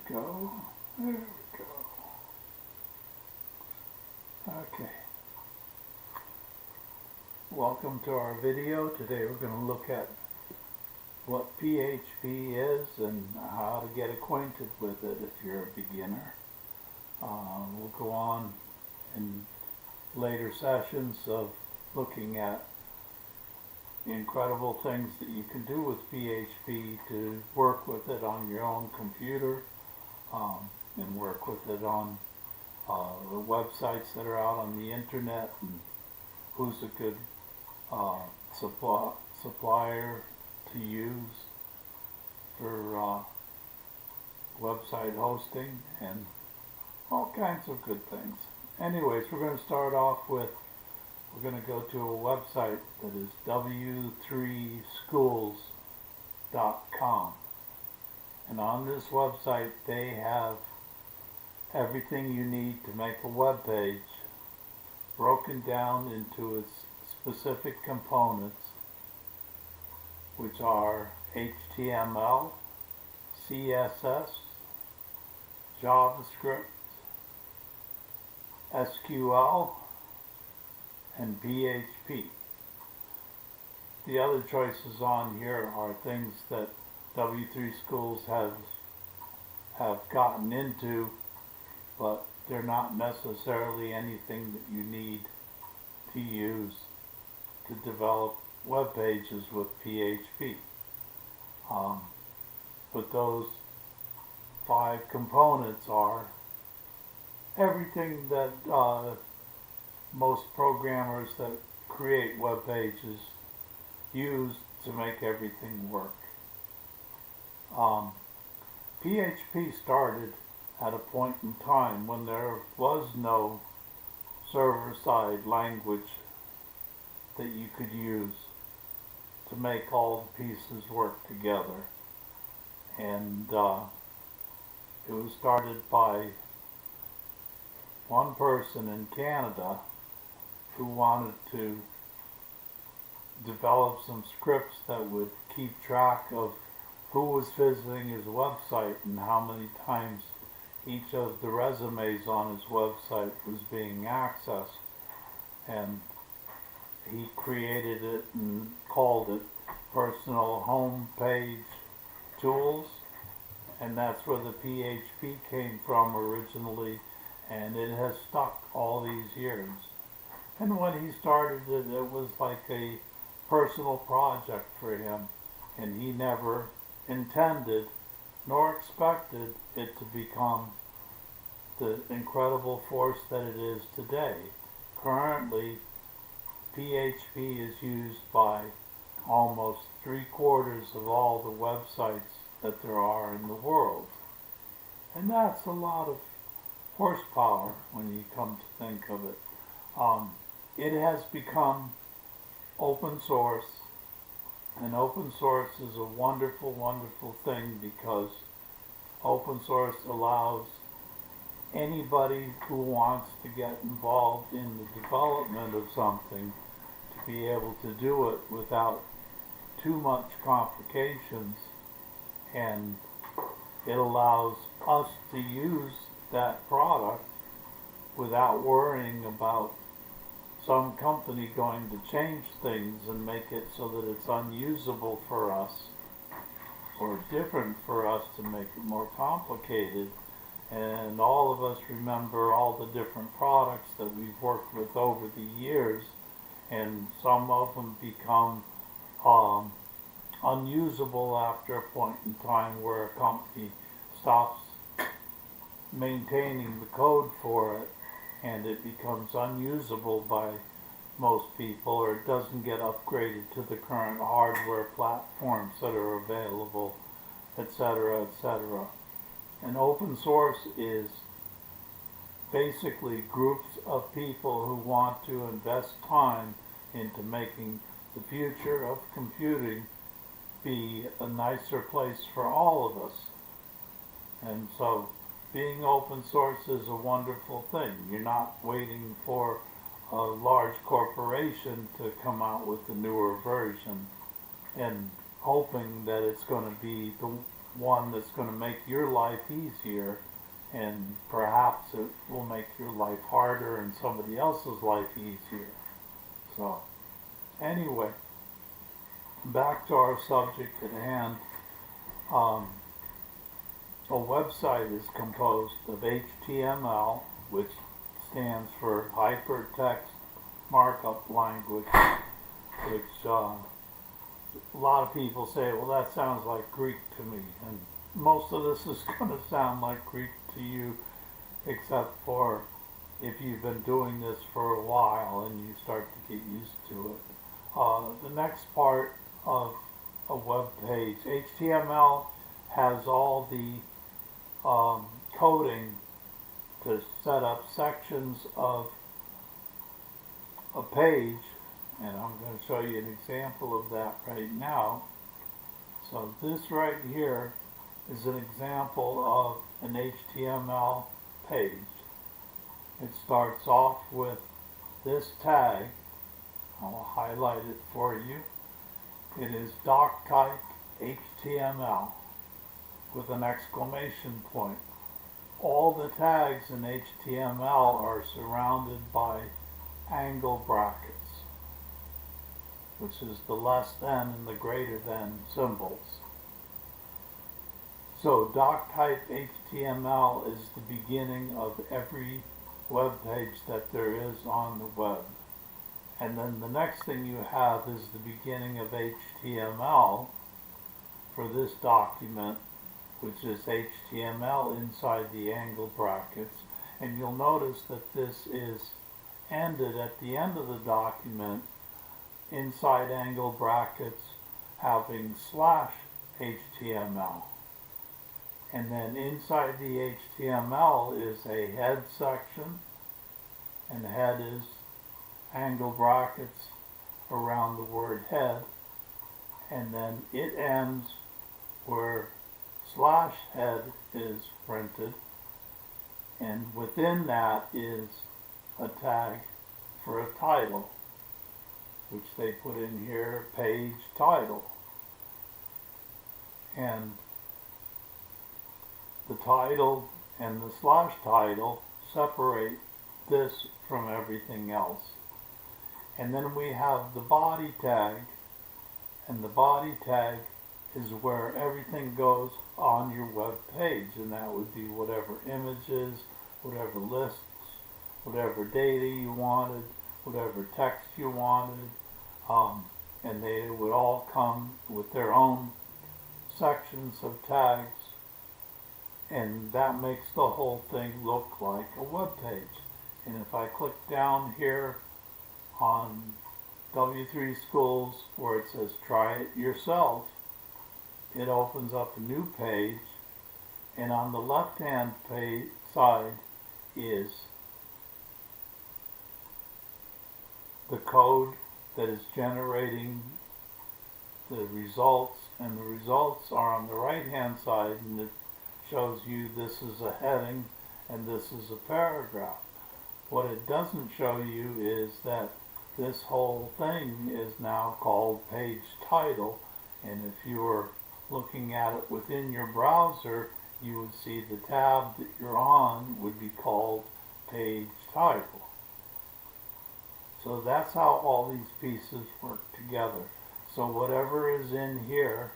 go. There we go. Okay. Welcome to our video. Today we're going to look at what PHP is and how to get acquainted with it if you're a beginner. We'll go on in later sessions of looking at the incredible things that you can do with PHP to work with it on your own computer and work with it on the websites that are out on the internet, and who's a good supplier to use for website hosting and all kinds of good things. Anyways, we're going to start off with, we're going to go to a website that is w3schools.com, and on this website they have everything you need to make a web page broken down into its specific components, which are HTML, CSS, JavaScript, SQL, and PHP. The other choices on here are things that W3 Schools have gotten into, but they're not necessarily anything that you need to use to develop web pages with PHP. But those 5 components are everything that most programmers that create web pages use to make everything work. PHP started at a point in time when there was no server-side language that you could use to make all the pieces work together. And it was started by one person in Canada who wanted to develop some scripts that would keep track of who was visiting his website and how many times each of the resumes on his website was being accessed. And he created it and called it Personal Home Page Tools, and that's where the PHP came from originally, and it has stuck all these years. And when he started it, it was like a personal project for him, and he never intended nor expected it to become the incredible force that it is today. Currently, PHP is used by almost 3/4 of all the websites that there are in the world. And that's a lot of horsepower when you come to think of it. It has become open source, and open source is a wonderful, wonderful thing, because open source allows anybody who wants to get involved in the development of something to be able to do it without too much complications, and it allows us to use that product without worrying about some company going to change things and make it so that it's unusable for us, or different for us to make it more complicated. And all of us remember all the different products that we've worked with over the years, and some of them become unusable after a point in time where a company stops maintaining the code for it, and it becomes unusable by most people, or it doesn't get upgraded to the current hardware platforms that are available, etc., etc. And open source is basically groups of people who want to invest time into making the future of computing be a nicer place for all of us. And so being open source is a wonderful thing. You're not waiting for a large corporation to come out with a newer version and hoping that it's going to be one that's going to make your life easier, and perhaps it will make your life harder and somebody else's life easier. So, anyway, back to our subject at hand. A website is composed of HTML, which stands for Hypertext Markup Language, which a lot of people say, well, that sounds like Greek to me. And most of this is going to sound like Greek to you, except for if you've been doing this for a while and you start to get used to it. The next part of a web page, HTML has all the coding to set up sections of a page, and I'm going to show you an example of that right now. So this right here is an example of an HTML page. It starts off with this tag. I'll highlight it for you. It is doc type HTML with an exclamation point. All the tags in HTML are surrounded by angle brackets, which is the less than and the greater than symbols. So doc type HTML is the beginning of every web page that there is on the web. And then the next thing you have is the beginning of HTML for this document, which is HTML inside the angle brackets. And you'll notice that this is ended at the end of the document inside angle brackets having slash HTML. And then inside the HTML is a head section, and head is angle brackets around the word head, and then it ends where slash head is printed, and within that is a tag for a title, which they put in here, page title. And the title and the slash title separate this from everything else. And then we have the body tag, and the body tag is where everything goes on your web page, and that would be whatever images, whatever lists, whatever data you wanted, whatever text you wanted, and they would all come with their own sections of tags, and that makes the whole thing look like a web page. And if I click down here on W3 Schools where it says try it yourself, it opens up a new page, and on the left hand side is the code that is generating the results, and the results are on the right hand side, and it shows you this is a heading and this is a paragraph. What it doesn't show you is that this whole thing is now called page title, and if you were looking at it within your browser, you would see the tab that you're on would be called page title. So that's how all these pieces work together. So whatever is in here,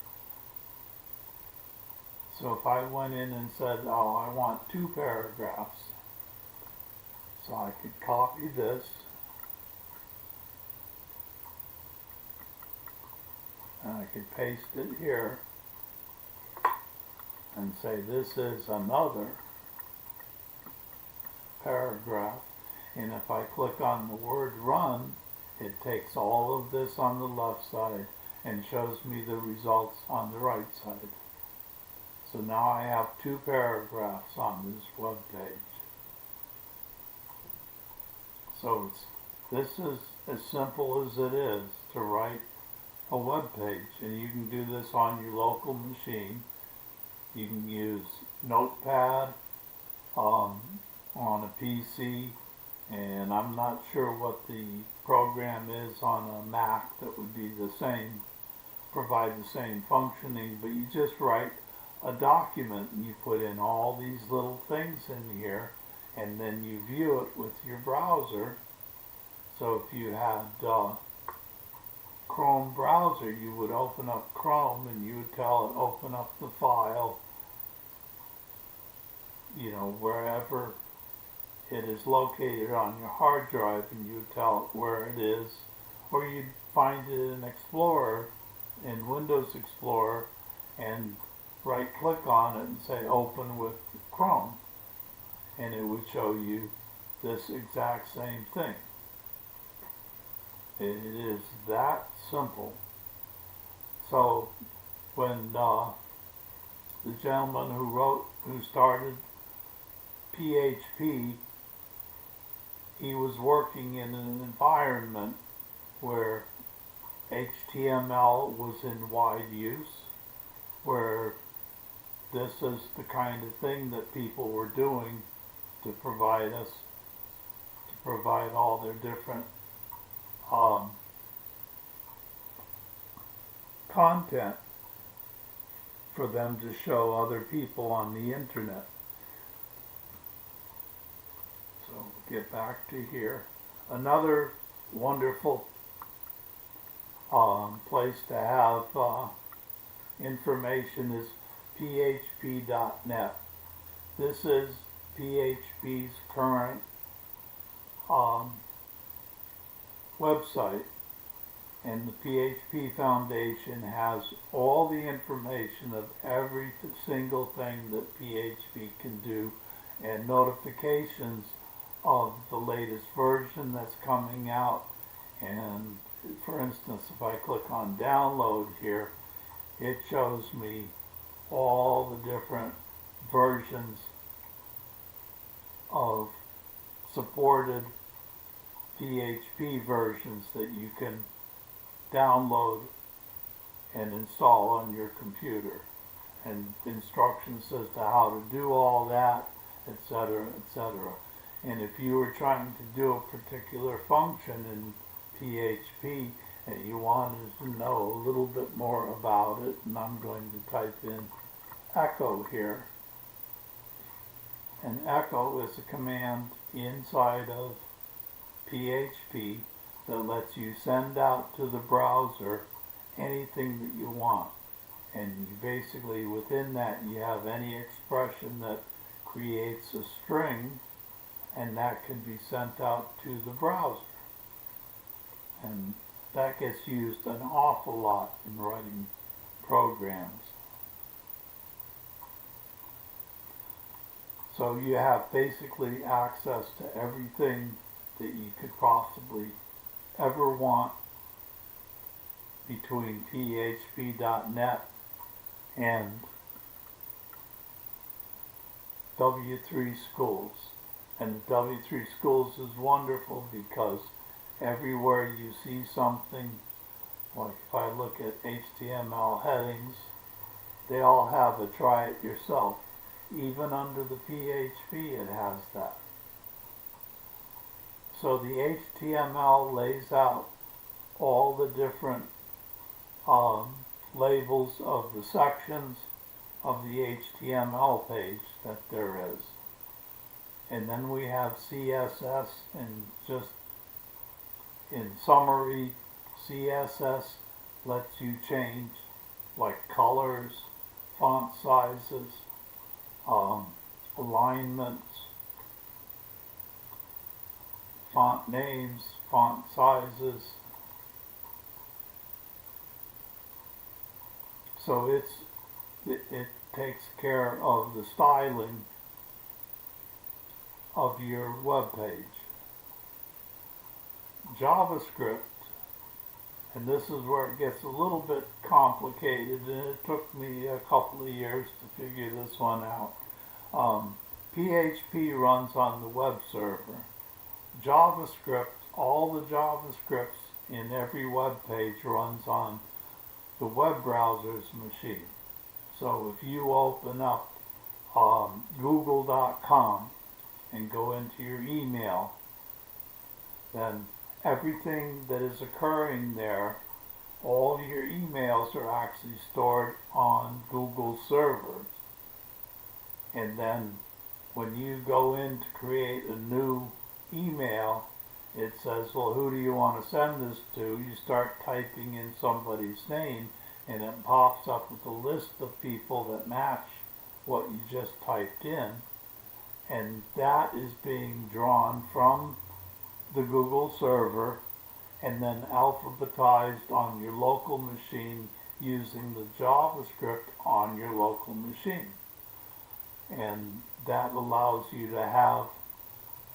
so if I went in and said, oh, I want 2 paragraphs, so I could copy this, and I could paste it here, and say this is another paragraph, and if I click on the word run, it takes all of this on the left side and shows me the results on the right side. So now I have 2 paragraphs on this web page. So this is as simple as it is to write a web page, and you can do this on your local machine. You can use Notepad on a PC, and I'm not sure what the program is on a Mac that would be the same, provide the same functioning, but you just write a document, and you put in all these little things in here, and then you view it with your browser. So if you had Chrome browser, you would open up Chrome and you would tell it open up the file, you know, wherever it is located on your hard drive, and you would tell it where it is, or you'd find it in Explorer, in Windows Explorer, and right click on it and say open with Chrome, and it would show you this exact same thing. It is that simple. So when the gentleman who started PHP, he was working in an environment where HTML was in wide use, where this is the kind of thing that people were doing to provide all their different content for them to show other people on the internet. So get back to here. Another wonderful place to have information is php.net. This is PHP's current website, and the PHP Foundation has all the information of every single thing that PHP can do, and notifications of the latest version that's coming out. And for instance, if I click on download here, it shows me all the different versions of supported PHP versions that you can download and install on your computer, and instructions as to how to do all that, etc., etc. And if you were trying to do a particular function in PHP and you wanted to know a little bit more about it, and I'm going to type in echo here. And echo is a command inside of PHP that lets you send out to the browser anything that you want. And you basically, within that, you have any expression that creates a string, and that can be sent out to the browser. And that gets used an awful lot in writing programs. So you have basically access to everything that you could possibly ever want between php.net and W3 Schools. And W3 Schools is wonderful because everywhere you see something, like if I look at HTML headings, they all have a try it yourself. Even under the PHP it has that. So the HTML lays out all the different labels of the sections of the HTML page that there is. And then we have CSS, and just in summary, CSS lets you change like colors, font sizes, alignments, font names, font sizes. So it takes care of the styling of your web page. JavaScript, and this is where it gets a little bit complicated, and it took me a couple of years to figure this one out. PHP runs on the web server. JavaScript, all the JavaScripts in every web page runs on the web browser's machine. So if you open up google.com and go into your email, then everything that is occurring there, all your emails are actually stored on Google servers. And then when you go in to create a new email, it says, well, who do you want to send this to? You start typing in somebody's name, and it pops up with a list of people that match what you just typed in. And that is being drawn from the Google server and then alphabetized on your local machine using the JavaScript on your local machine. And that allows you to have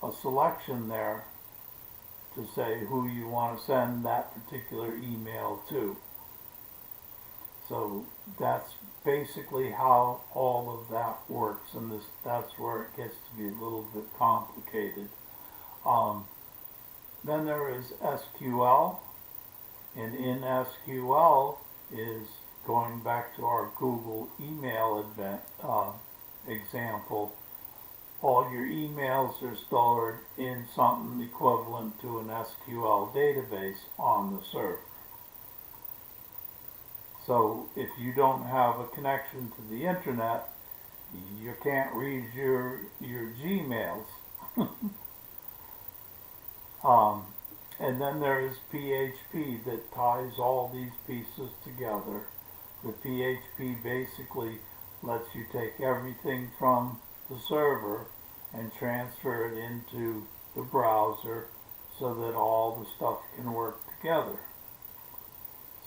a selection there to say who you want to send that particular email to. So that's basically how all of that works, and that's where it gets to be a little bit complicated. Then there is SQL, and in SQL is going back to our Google email example. All your emails are stored in something equivalent to an SQL database on the server. So if you don't have a connection to the internet, you can't read your Gmails. And then there is PHP that ties all these pieces together. The PHP basically lets you take everything from the server and transfer it into the browser so that all the stuff can work together.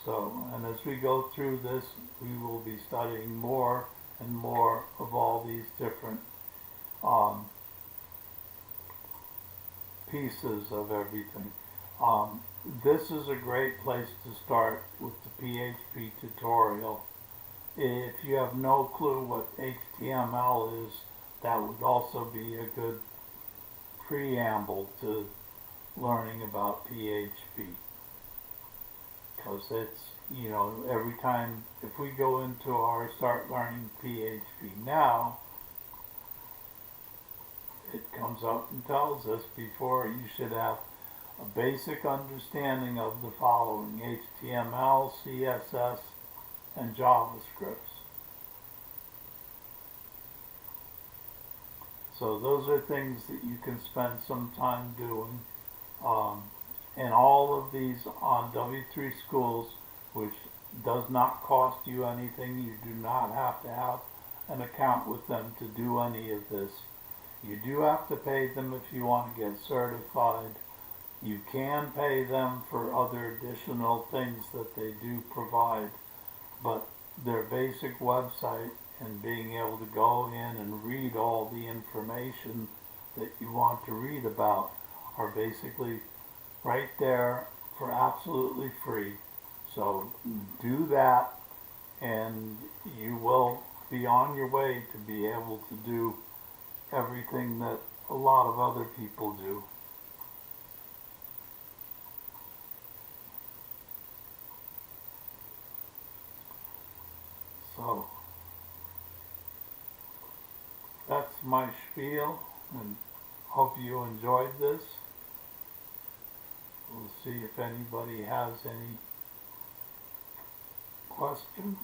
So, and as we go through this, we will be studying more and more of all these different pieces of everything. This is a great place to start with the PHP tutorial. If you have no clue what HTML is, that would also be a good preamble to learning about PHP. Because it's, you know, every time, if we go into our start learning PHP now, it comes up and tells us before you should have a basic understanding of the following: HTML, CSS, and JavaScript. So those are things that you can spend some time doing. And all of these on W3 Schools, which does not cost you anything. You do not have to have an account with them to do any of this. You do have to pay them if you want to get certified. You can pay them for other additional things that they do provide, but their basic website and being able to go in and read all the information that you want to read about are basically right there for absolutely free. So do that and you will be on your way to be able to do everything that a lot of other people do. So that's my spiel, and hope you enjoyed this. We'll see if anybody has any questions.